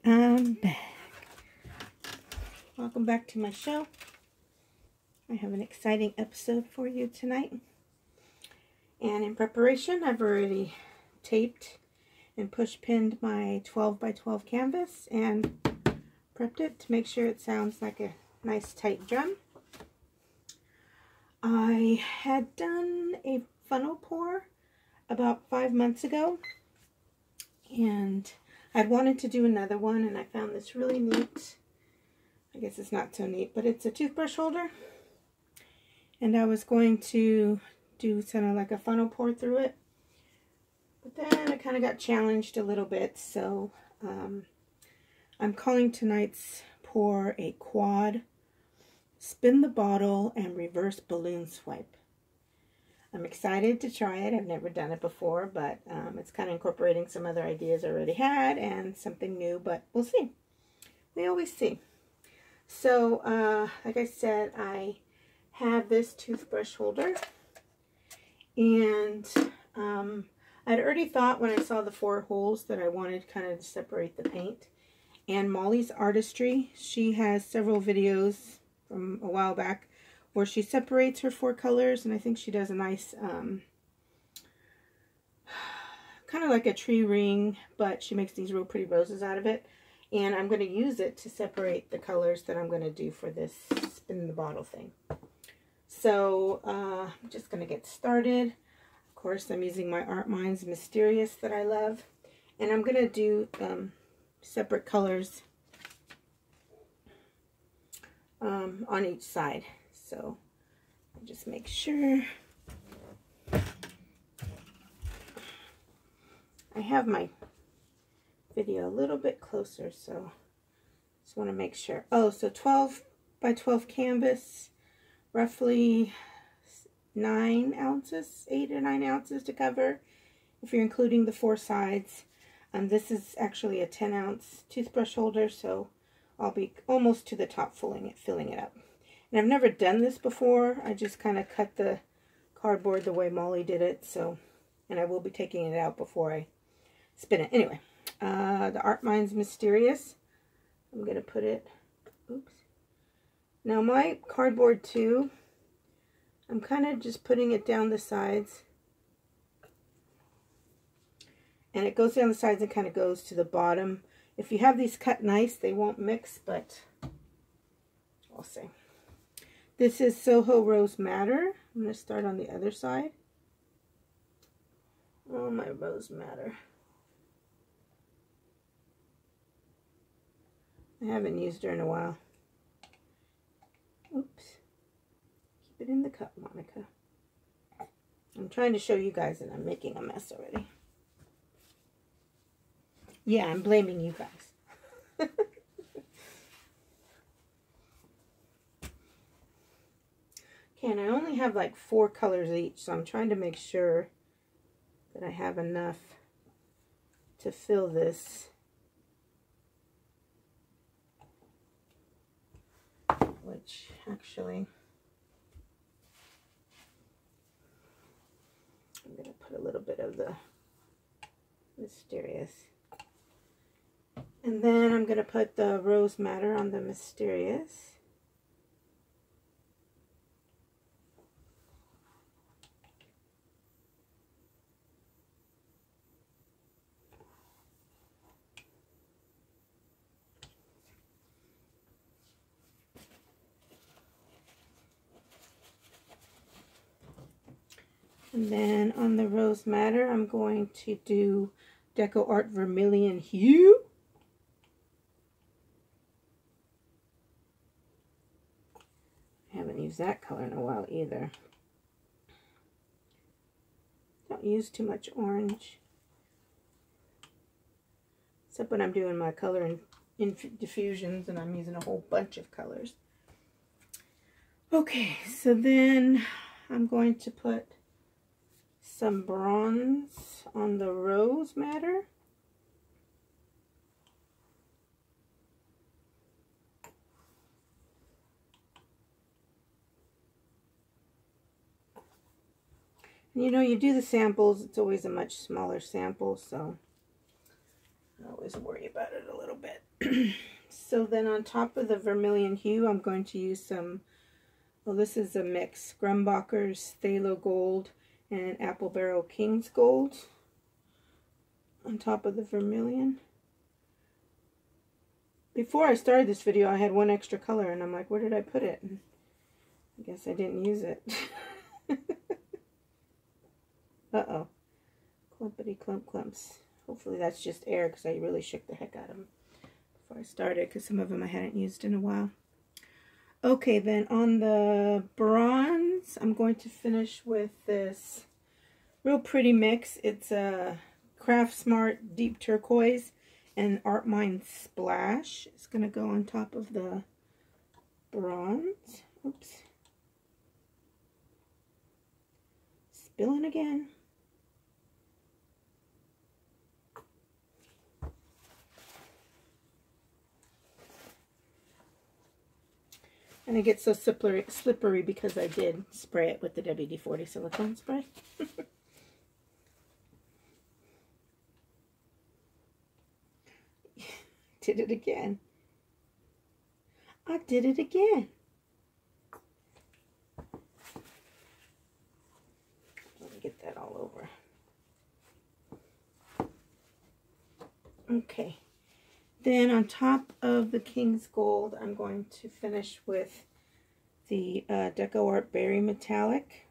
I'm back. Welcome back to my show. I have an exciting episode for you tonight. And in preparation, I've already taped and push pinned my 12 by 12 canvas and prepped it to make sure it sounds like a nice tight drum. I had done a funnel pour about 5 months ago, and I'd wanted to do another one, and I found this really neat. I guess it's not so neat, but it's a toothbrush holder, and I was going to do kind of like a funnel pour through it, but then I kind of got challenged a little bit, so I'm calling tonight's pour a quad spin the bottle and reverse balloon swipe. I'm excited to try it. I've never done it before, but it's kind of incorporating some other ideas I already had and something new, but we'll see. We always see. So, like I said, I have this toothbrush holder, and I'd already thought when I saw the 4 holes that I wanted kind of to separate the paint. And Molly's Artistry, she has several videos from a while back where she separates her 4 colors, and I think she does a nice kind of like a tree ring, but she makes these real pretty roses out of it, and I'm going to use it to separate the colors that I'm going to do for this spin the bottle thing. So I'm just going to get started. Of course, I'm using my ArtMinds Mysterious that I love, and I'm going to do separate colors on each side. So I'll just make sure I have my video a little bit closer, so just want to make sure. Oh, so 12 by 12 canvas, roughly 9 ounces, 8 or 9 ounces to cover if you're including the 4 sides. This is actually a 10-ounce toothbrush holder, so I'll be almost to the top filling it up. And I've never done this before. I just kind of cut the cardboard the way Molly did it, so, and I will be taking it out before I spin it. Anyway, the ArtMinds Mysterious, I'm going to put it, oops. Now my cardboard too, I'm kind of just putting it down the sides. And it goes down the sides and kind of goes to the bottom. If you have these cut nice, they won't mix, but we'll see. This is SOHO Rose Madder. I'm going to start on the other side. Oh, my Rose Madder. I haven't used her in a while. Oops. Keep it in the cup, Monica. I'm trying to show you guys that I'm making a mess already. Yeah, I'm blaming you guys. Okay, and I only have like 4 colors each, so I'm trying to make sure that I have enough to fill this. Which actually, I'm going to put a little bit of the Mysterious. And then I'm going to put the Rose Madder on the Mysterious. And then on the Rose Madder, I'm going to do DecoArt Vermillion HUE. I haven't used that color in a while either. Don't use too much orange. Except when I'm doing my color in diffusions and I'm using a whole bunch of colors. Okay, so then I'm going to put some bronze on the Rose Madder. And you know, you do the samples, it's always a much smaller sample, so I always worry about it a little bit. So then on top of the Vermillion HUE, I'm going to use some, well, this is a mix, Grumbacher's Thalo Gold and Apple Barrel King's Gold on top of the Vermilion. Before I started this video, I had one extra color, and I'm like, where did I put it? And I guess I didn't use it. Uh-oh. Clumpity clump clumps. Hopefully that's just air, because I really shook the heck out of them before I started, because some of them I hadn't used in a while. Okay, then on the bronze, I'm going to finish with this real pretty mix. It's a CraftSmaft Deep Turquoise and ArtMinds Splash. It's going to go on top of the bronze. Oops. Spilling again. And it gets so slippery because I did spray it with the WD-40 silicone spray. Did it again. I did it again. Let me get that all over. Okay. Then on top of the King's Gold, I'm going to finish with the DecoArt Berry Metallic.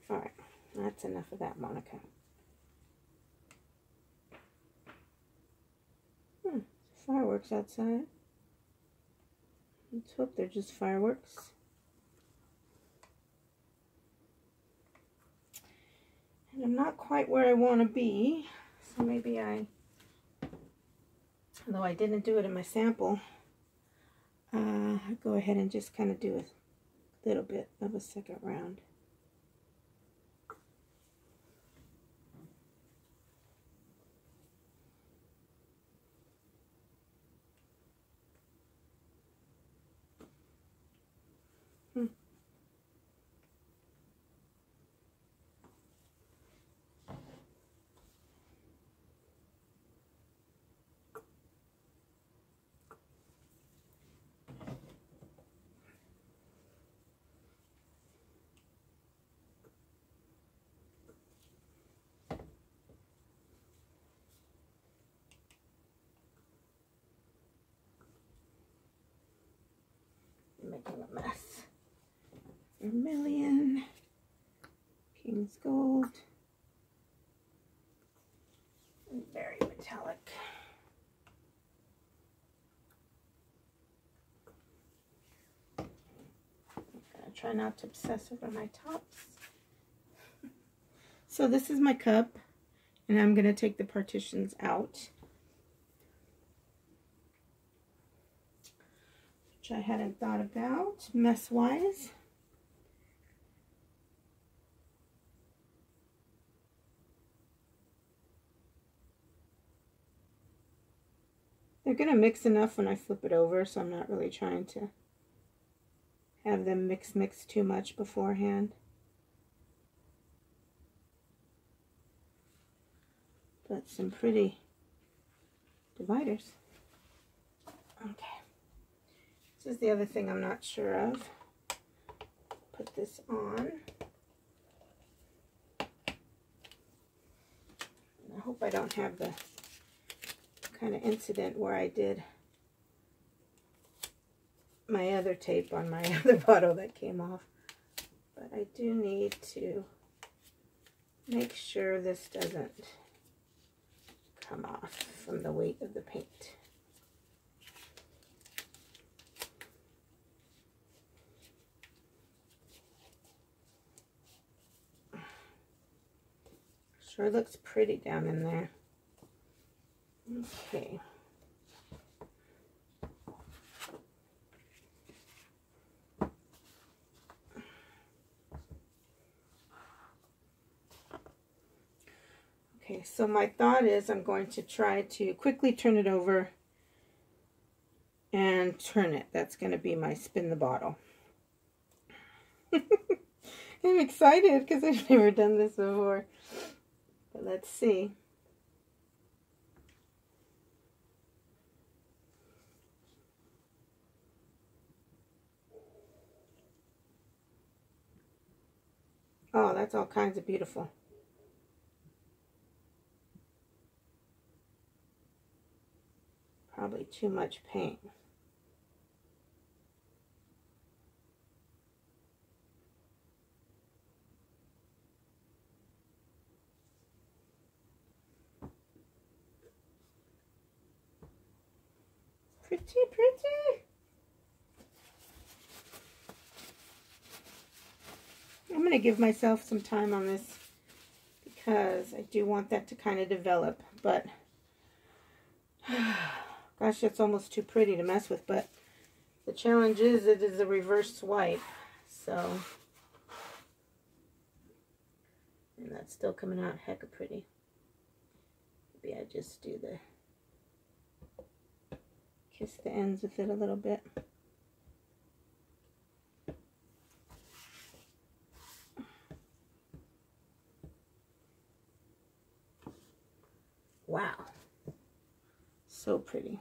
Alright, that's enough of that, Monica. Fireworks outside. Let's hope they're just fireworks. And I'm not quite where I want to be, so maybe although I didn't do it in my sample, I'll go ahead and just kind of do a little bit of a second round. Making a mess. Vermilion, King's Gold, and Berry Metallic. I'm gonna try not to obsess over my tops. So this is my cup, and I'm gonna take the partitions out, which I hadn't thought about mess-wise. They're going to mix enough when I flip it over, so I'm not really trying to have them mix too much beforehand. But some pretty dividers. Okay. This is the other thing I'm not sure of. Put this on. And I hope I don't have the kind of incident where I did my other tape on my other bottle that came off. But I do need to make sure this doesn't come off from the weight of the paint. Sure looks pretty down in there. Okay. Okay, so my thought is I'm going to try to quickly turn it over and turn it. That's going to be my spin the bottle. I'm excited because I've never done this before. But let's see. Oh, that's all kinds of beautiful. Probably too much paint. Pretty, pretty. I'm going to give myself some time on this because I do want that to kind of develop, but gosh, that's almost too pretty to mess with. But the challenge is it is a reverse swipe, so, and that's still coming out hecka pretty. Maybe I just do the kiss the ends with it a little bit. Wow, so pretty.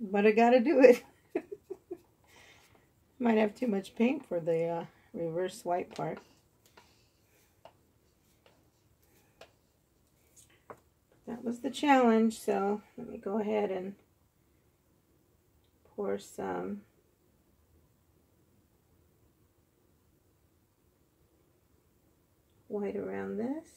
But I gotta do it. Might have too much paint for the reverse swipe part. That was the challenge, so let me go ahead and pour some white around this.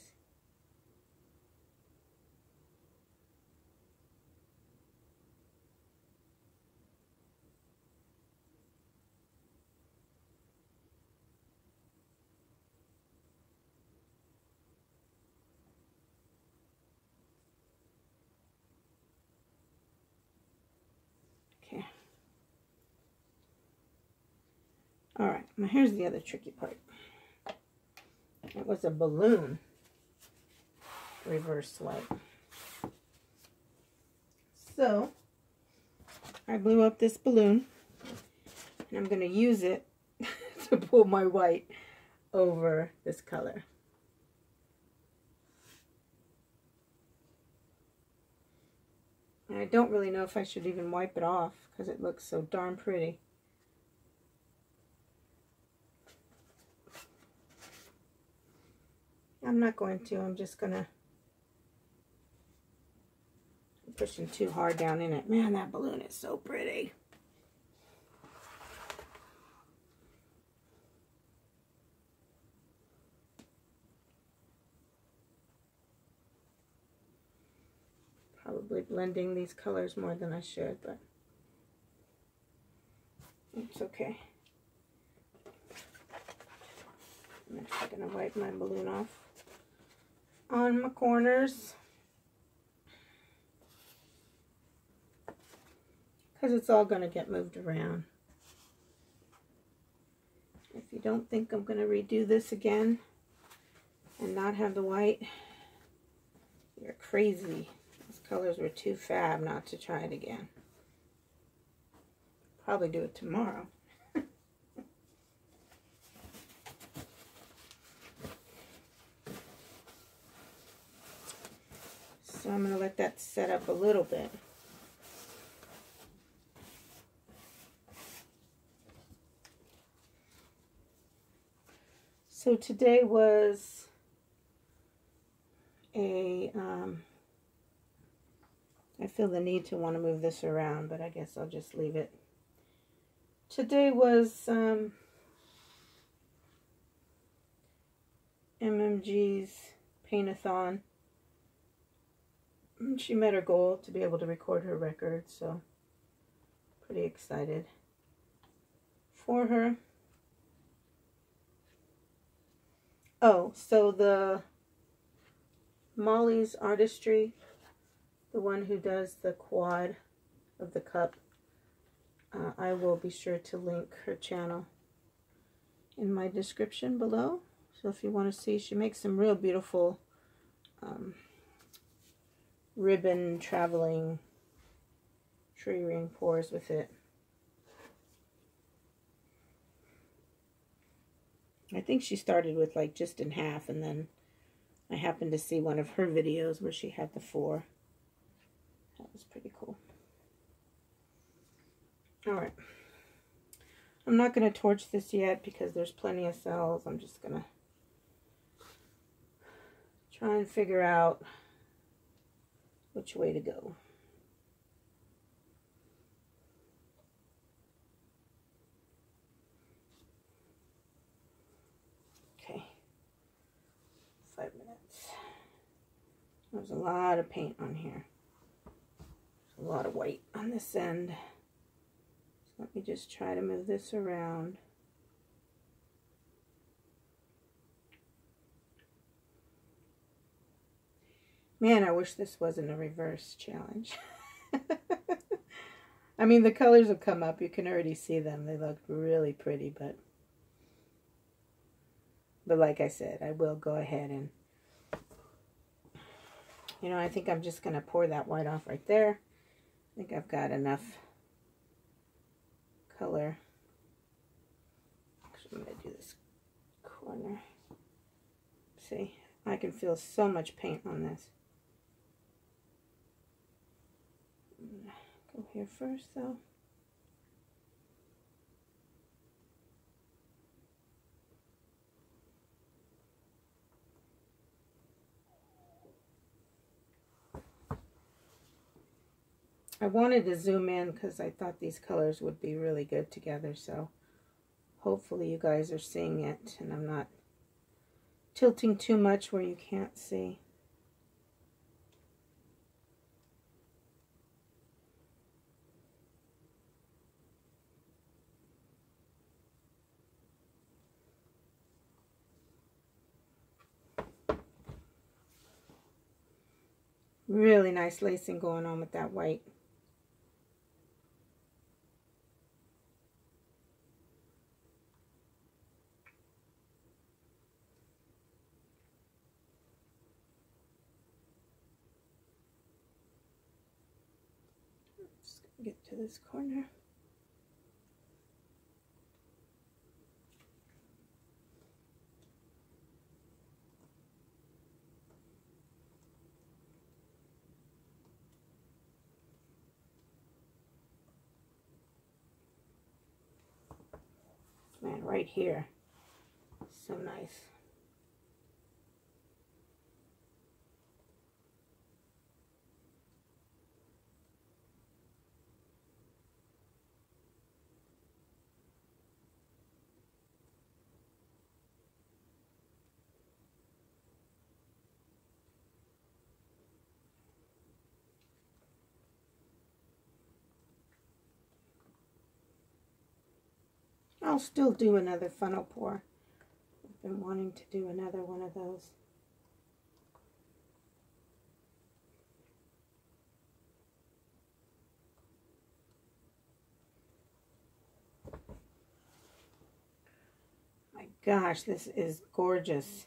Okay. All right, now here's the other tricky part. It was a balloon reverse swipe. So I blew up this balloon and I'm going to use it to pull my white over this color. And I don't really know if I should even wipe it off because it looks so darn pretty. I'm not going to. I'm just going to. I'm pushing too hard down in it. Man, that balloon is so pretty. Probably blending these colors more than I should, but it's okay. I'm actually going to wipe my balloon off on my corners because it's all going to get moved around. If you don't think I'm going to redo this again and not have the white, you're crazy. These colors were too fab not to try it again. Probably do it tomorrow. So I'm going to let that set up a little bit. So today was a, I feel the need to want to move this around, but I guess I'll just leave it. Today was MMG's Paint-a-thon. She met her goal to be able to record her record, so pretty excited for her. Oh, so the Molly's Artistry, the one who does the quad of the cup, I will be sure to link her channel in my description below. So if you want to see, she makes some real beautiful ribbon traveling tree ring pours with it. I think she started with like just in half, and then I happened to see one of her videos where she had the 4. That was pretty cool. Alright. I'm not going to torch this yet because there's plenty of cells. I'm just going to try and figure out which way to go. Okay. 5 minutes. There's a lot of paint on here. There's a lot of white on this end. So let me just try to move this around. Man, I wish this wasn't a reverse challenge. I mean, the colors will come up. You can already see them. They look really pretty, but like I said, I will go ahead and, you know, I think I'm just going to pour that white off right there. I think I've got enough color. Actually, I'm going to do this corner. See, I can feel so much paint on this. Go here first, though. I wanted to zoom in because I thought these colors would be really good together, so hopefully you guys are seeing it and I'm not tilting too much where you can't see. Really nice lacing going on with that white. Just gonna get to this corner. Man, right here. So nice. I'll still do another funnel pour. I've been wanting to do another one of those. My gosh, this is gorgeous.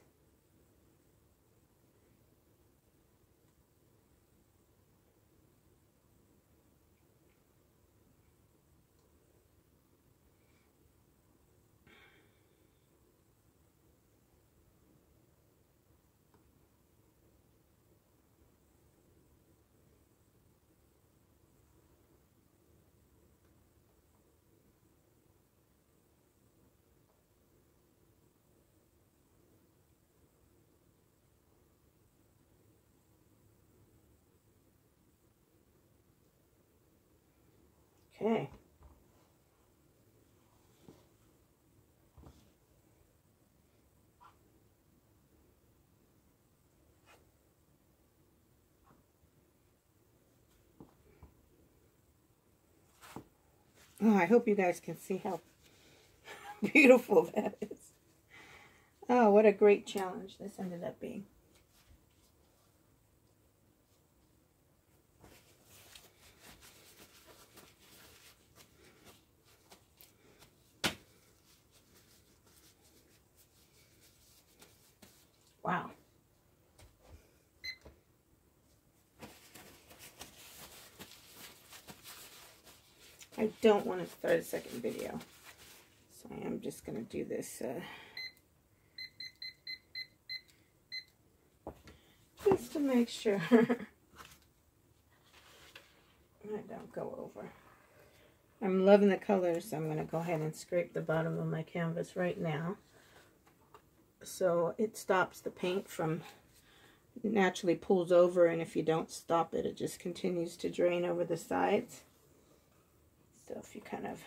Okay. Oh, I hope you guys can see how beautiful that is. Oh, what a great challenge this ended up being. Wow. I don't want to start a second video, so I am just going to do this make sure I don't go over. I'm loving the colors, so I'm going to go ahead and scrape the bottom of my canvas right now, so it stops the paint from naturally pulls over, and if you don't stop it, it just continues to drain over the sides. So if you kind of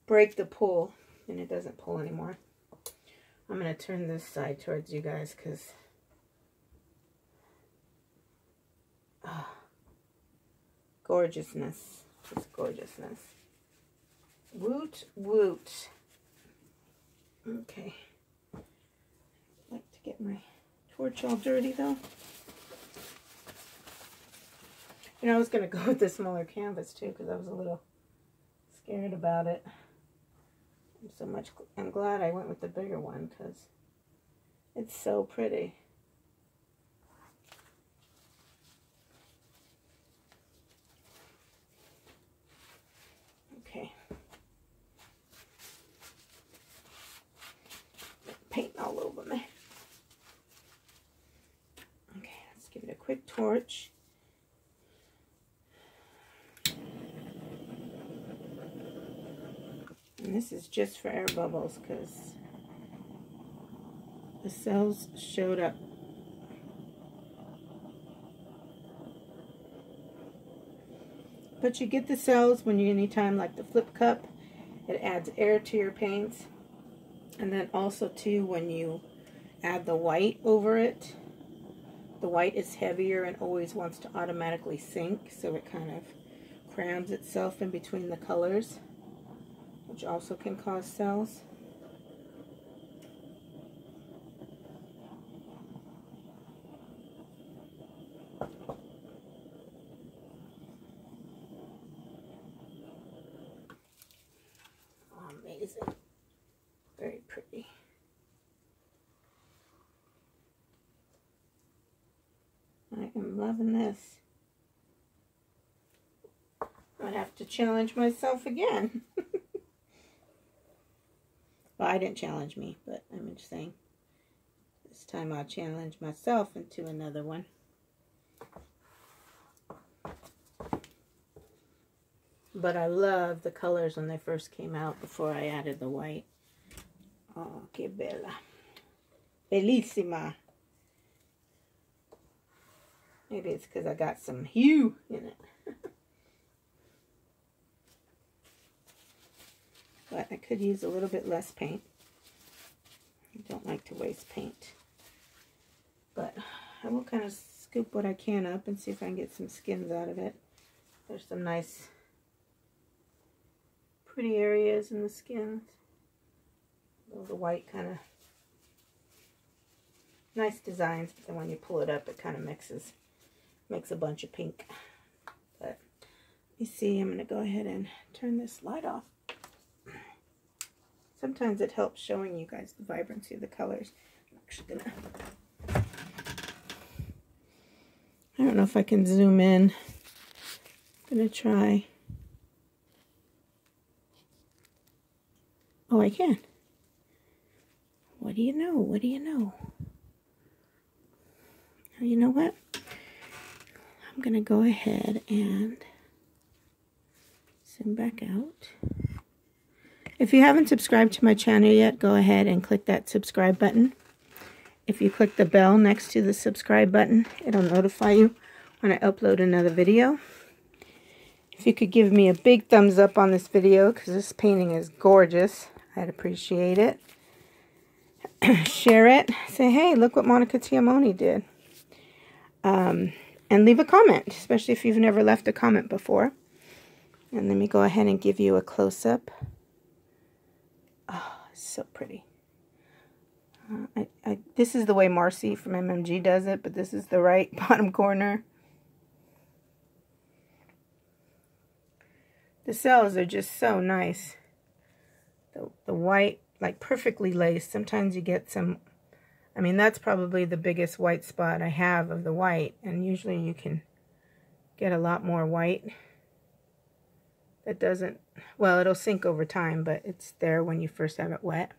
break the pull, then it doesn't pull anymore. I'm going to turn this side towards you guys because gorgeousness, just gorgeousness. Woot woot. Okay, I'd like to get my torch all dirty though. You know, I was going to go with the smaller canvas too because I was a little scared about it. I'm glad I went with the bigger one because it's so pretty. Okay. Paint all over me. Okay, let's give it a quick torch. And this is just for air bubbles because the cells showed up. But you get the cells when you anytime like the flip cup. It adds air to your paints. And then also too when you add the white over it. The white is heavier and always wants to automatically sink, so it kind of crams itself in between the colors, which also can cause cells. Oh, amazing. Very pretty. I am loving this. I'd have to challenge myself again. Well, I didn't challenge me, but I'm just saying this time I'll challenge myself into another one. But I love the colors when they first came out before I added the white. Oh, que bella. Bellissima. Maybe it's because I got some hue in it. But I could use a little bit less paint. I don't like to waste paint. But I will kind of scoop what I can up and see if I can get some skins out of it. There's some nice, pretty areas in the skins. The white kind of nice designs, but then when you pull it up, it kind of makes a bunch of pink. But you see, I'm going to go ahead and turn this light off. Sometimes it helps showing you guys the vibrancy of the colors. I'm actually gonna, I don't know if I can zoom in. I'm gonna try. Oh, I can. What do you know? What do you know? Oh, you know what? I'm gonna go ahead and zoom back out. If you haven't subscribed to my channel yet, go ahead and click that subscribe button. If you click the bell next to the subscribe button, it'll notify you when I upload another video. If you could give me a big thumbs up on this video, because this painting is gorgeous, I'd appreciate it. Share it. Say, hey, look what Monica Tiamoni did. And leave a comment, especially if you've never left a comment before. And let me go ahead and give you a close-up. Oh, so pretty. This is the way Marcy from MMG does it, but this is the right bottom corner. The cells are just so nice. The white, like perfectly laced. Sometimes you get some, I mean, that's probably the biggest white spot I have of the white, and usually you can get a lot more white. That doesn't, well, it'll sink over time, but it's there when you first have it wet.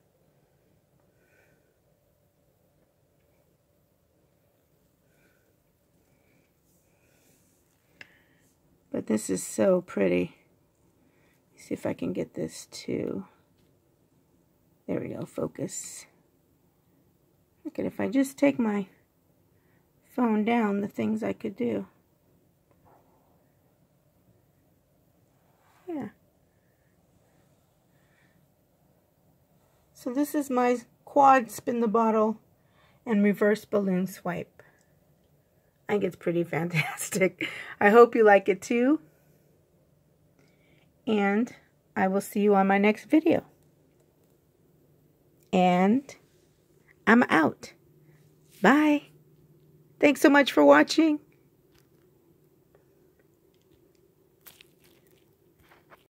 But this is so pretty. Let's see if I can get this to, there we go, focus. Look at, if I just take my phone down, the things I could do. Yeah. So this is my quad spin the bottle and reverse balloon swipe. I think it's pretty fantastic. I hope you like it too. And I will see you on my next video. And I'm out. Bye. Thanks so much for watching.